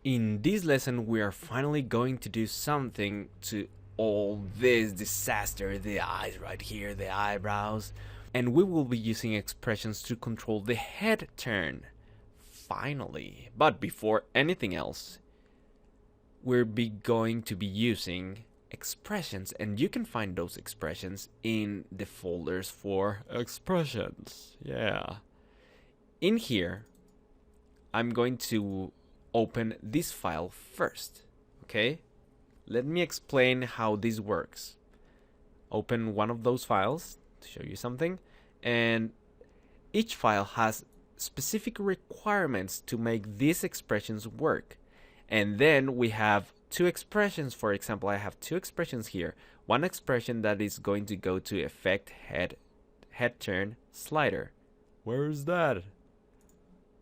In this lesson, we are finally going to do something to all this disaster, the eyes right here, the eyebrows, and we will be using expressions to control the head turn. Finally. But before anything else, we're going to be using expressions, and you can find those expressions in the folders for expressions. Yeah. In here, I'm going to open this file first. Okay? Let me explain how this works. Open one of those files to show you something, and each file has specific requirements to make these expressions work. And then we have two expressions. For example, I have two expressions here. One expression that is going to go to effect head turn slider. Where is that?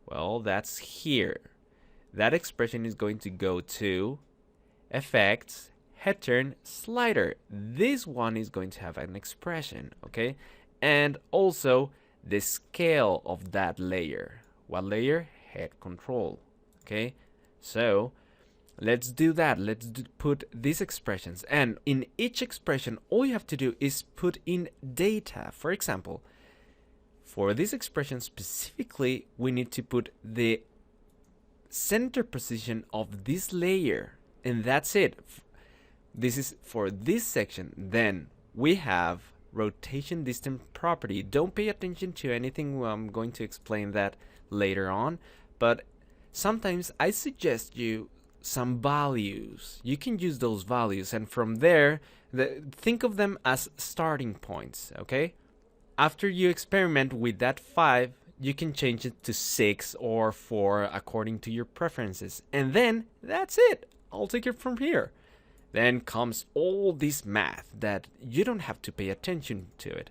Well, that's here. That expression is going to go to effects head turn slider. This one is going to have an expression, okay? And also the scale of that layer. What layer? Head control, okay? So let's do that. Let's put these expressions, and in each expression all you have to do is put in data. For example, for this expression specifically, we need to put the center position of this layer, and that's it. This is for this section. Then we have rotation distance property. Don't pay attention to anything. I'm going to explain that later on, but sometimes I suggest you some values. You can use those values, and from there, think of them as starting points, okay? After you experiment with that 5, you can change it to 6 or 4 according to your preferences. And then that's it. I'll take it from here. Then comes all this math that you don't have to pay attention to it.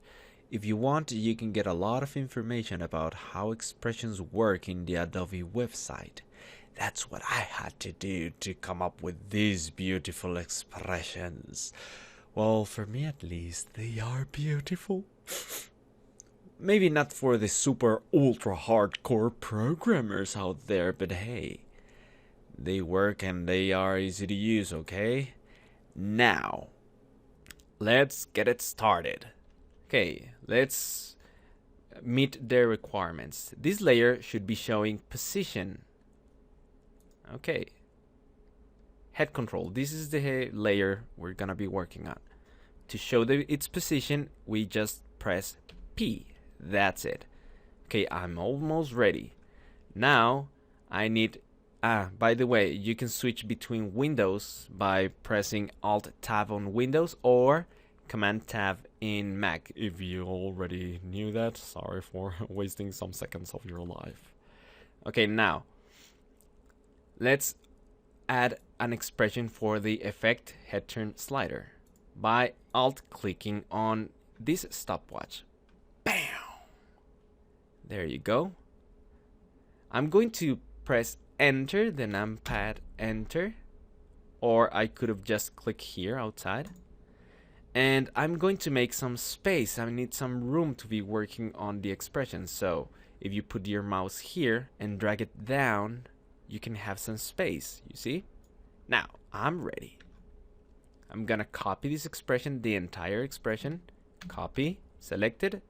If you want, you can get a lot of information about how expressions work in the Adobe website. That's what I had to do to come up with these beautiful expressions. Well, for me at least, they are beautiful. Maybe not for the super ultra hardcore programmers out there, but hey, they work and they are easy to use, okay? Now, let's get it started. Okay, let's meet their requirements. This layer should be showing position. Okay. Head control. This is the layer we're gonna be working on. To show its position, we just press P. That's it. Okay, I'm almost ready. Now, I need... by the way, you can switch between windows by pressing Alt-Tab on Windows or Command-Tab in Mac. If you already knew that, sorry for wasting some seconds of your life. Okay, now, let's add an expression for the effect head turn slider by Alt-clicking on this stopwatch. Bam! There you go. I'm going to press Enter, the numpad Enter, or I could have just clicked here outside. And I'm going to make some space. I need some room to be working on the expression. So if you put your mouse here and drag it down, you can have some space, you see? Now, I'm ready. I'm gonna copy this expression, the entire expression. Copy, selected,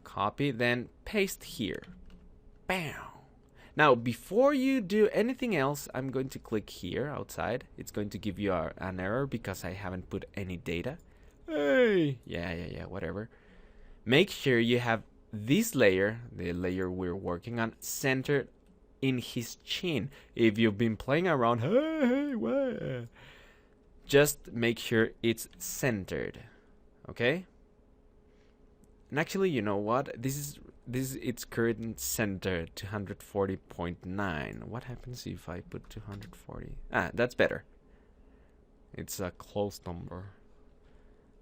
copy, then paste here. Bam! Now, before you do anything else, I'm going to click here outside. It's going to give you an error because I haven't put any data. Hey! Yeah, whatever. Make sure you have this layer, the layer we're working on, centered in his chin. If you've been playing around, just make sure it's centered, okay? And actually, you know what? This is its current center, 240.9. What happens if I put 240? That's better. It's a close number.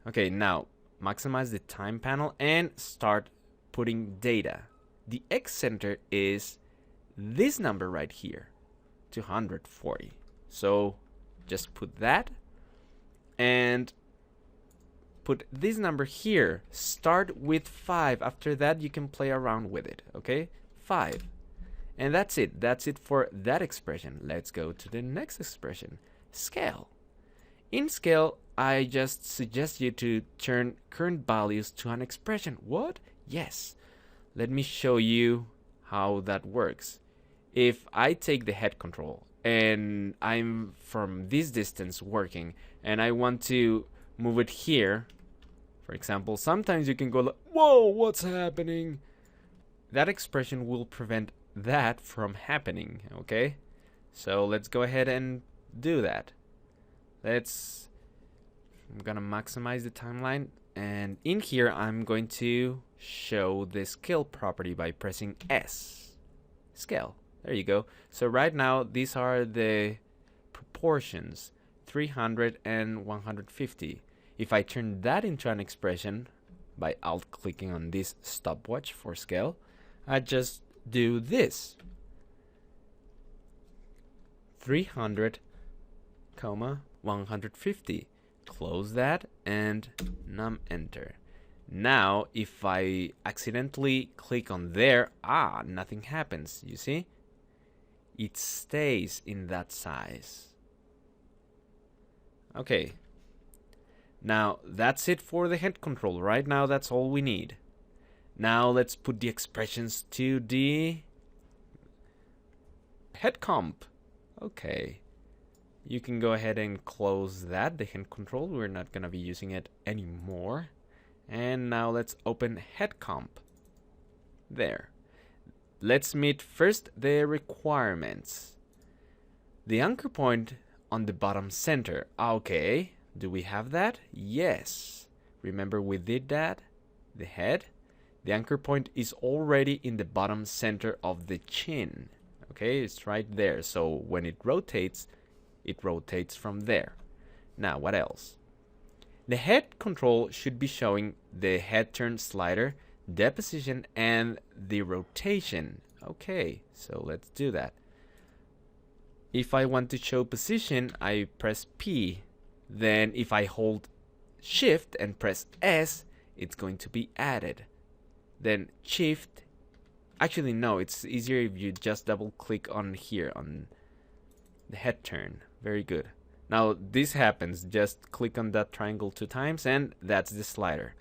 Okay, now maximize the time panel and start putting data. The X center is this number right here, 240. So just put that and put this number here. Start with 5. After that, you can play around with it, okay? 5. And that's it. That's it for that expression. Let's go to the next expression, scale. In scale, I just suggest you to turn current values to an expression. What? Yes. Let me show you how that works. If I take the head control and I'm from this distance working and I want to move it here, for example, sometimes you can go like, whoa, what's happening? That expression will prevent that from happening, okay? So let's go ahead and do that. I'm gonna maximize the timeline, and in here I'm going to show the scale property by pressing S. Scale. There you go. So right now these are the proportions, 300 and 150. If I turn that into an expression by alt clicking on this stopwatch for scale, I just do this. 300, 150. Close that and num enter. Now if I accidentally click on there, nothing happens. You see? It stays in that size. Okay. Now that's it for the head control. Right now that's all we need. Now let's put the expressions to the head comp. Okay. You can go ahead and close that, the head control. We're not going to be using it anymore. And now let's open head comp. There. Let's meet first the requirements. The anchor point on the bottom center. Okay. Do we have that? Yes. Remember we did that? The head. The anchor point is already in the bottom center of the chin. Okay, it's right there. So when it rotates from there. Now, what else? The head control should be showing the head turn slider, the position, and the rotation. Okay, so let's do that. If I want to show position, I press P. Then if I hold Shift and press S, it's going to be added. Then Shift. Actually, no, it's easier if you just double click on here on the head turn. Very good. Now this happens. Just click on that triangle 2 times and that's the slider.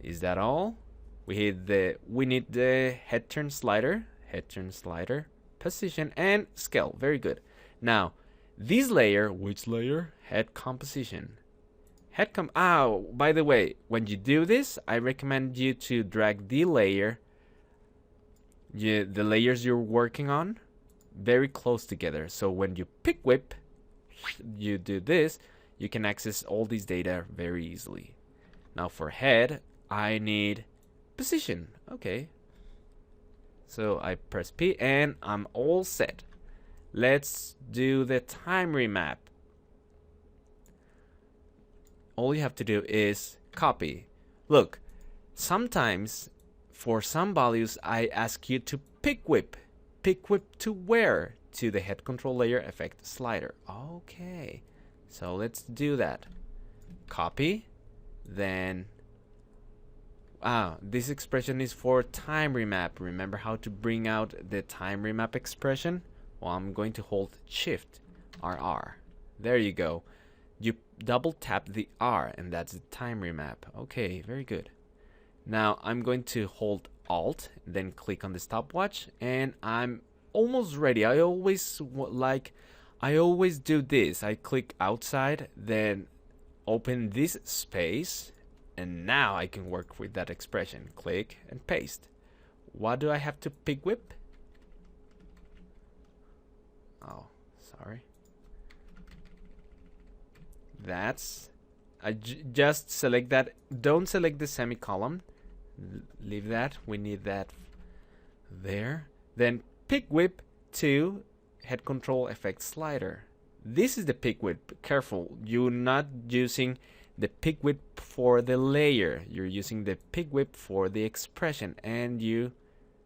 Is that all? We need the head turn slider, position, and scale. Very good. Now this layer, which layer? Head composition. By the way, when you do this, I recommend you to drag the layer, the layers you're working on, very close together. So when you pick whip, you do this, you can access all these data very easily. Now for head, I need position. Okay. So I press P and I'm all set. Let's do the time remap. All you have to do is copy. Look, sometimes for some values I ask you to pick whip. Pick whip to where? To the head control layer effect slider. Okay, so let's do that. Copy. Then this expression is for time remap. Remember how to bring out the time remap expression? Well, I'm going to hold Shift RR. There you go. You double tap the R and that's the time remap. Okay, very good. Now I'm going to hold Alt, then click on the stopwatch, and I'm almost ready. I always do this. I click outside, then open this space, and now I can work with that expression. Click and paste. What do I have to pick whip? Oh, sorry. I just select that. Don't select the semicolon. Leave that. We need that there. Then pick whip to head control effect slider. This is the pick whip. Careful, you're not using the pick whip for the layer. You're using the pick whip for the expression, and you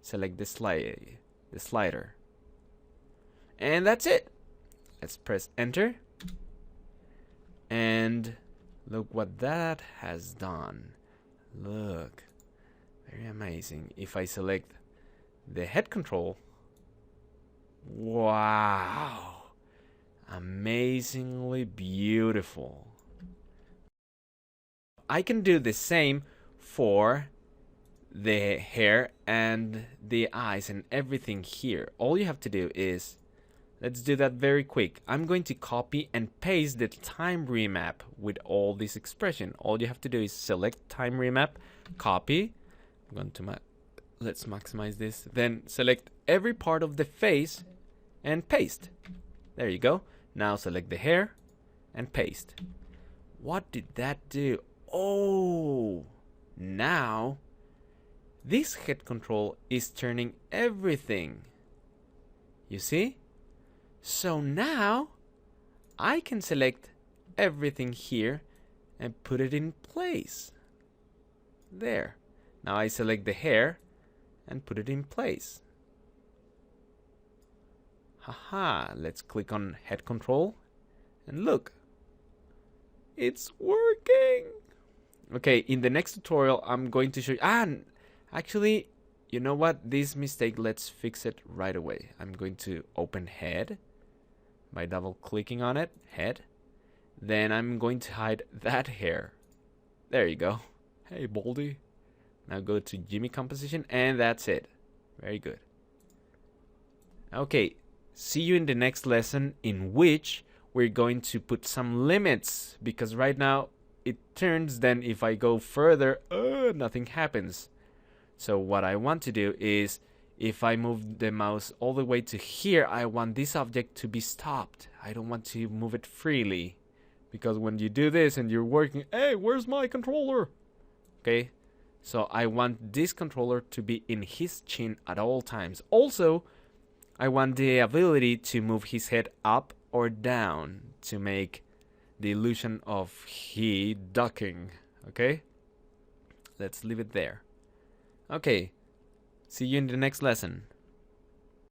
select the slider. And that's it. Let's press enter. And look what that has done. Look. Very amazing. If I select the head control, Wow. Amazingly beautiful. I can do the same for the hair and the eyes and everything here. All you have to do is, let's do that very quick. I'm going to copy and paste the time remap with all this expression. All you have to do is select time remap, copy. I'm going to let's maximize this. Then select every part of the face and paste. There you go. Now select the hair and paste. What did that do? Oh, now this head control is turning everything. You see? So now I can select everything here and put it in place. There. Now I select the hair and put it in place. Haha, let's click on head control and look. It's working. Okay, in the next tutorial I'm going to show you, actually, you know what? This mistake, let's fix it right away. I'm going to open head by double clicking on it, head. Then I'm going to hide that hair. There you go. Hey, Baldy. Now go to Jimmy composition and that's it. Very good. Okay, see you in the next lesson, in which we're going to put some limits, because right now it turns, then if I go further, nothing happens. So what I want to do is, if I move the mouse all the way to here, I want this object to be stopped. I don't want to move it freely, because when you do this and you're working, hey, where's my controller? Okay, so I want this controller to be in his chin at all times. Also, I want the ability to move his head up or down to make the illusion of he ducking. Okay, let's leave it there. Okay, see you in the next lesson.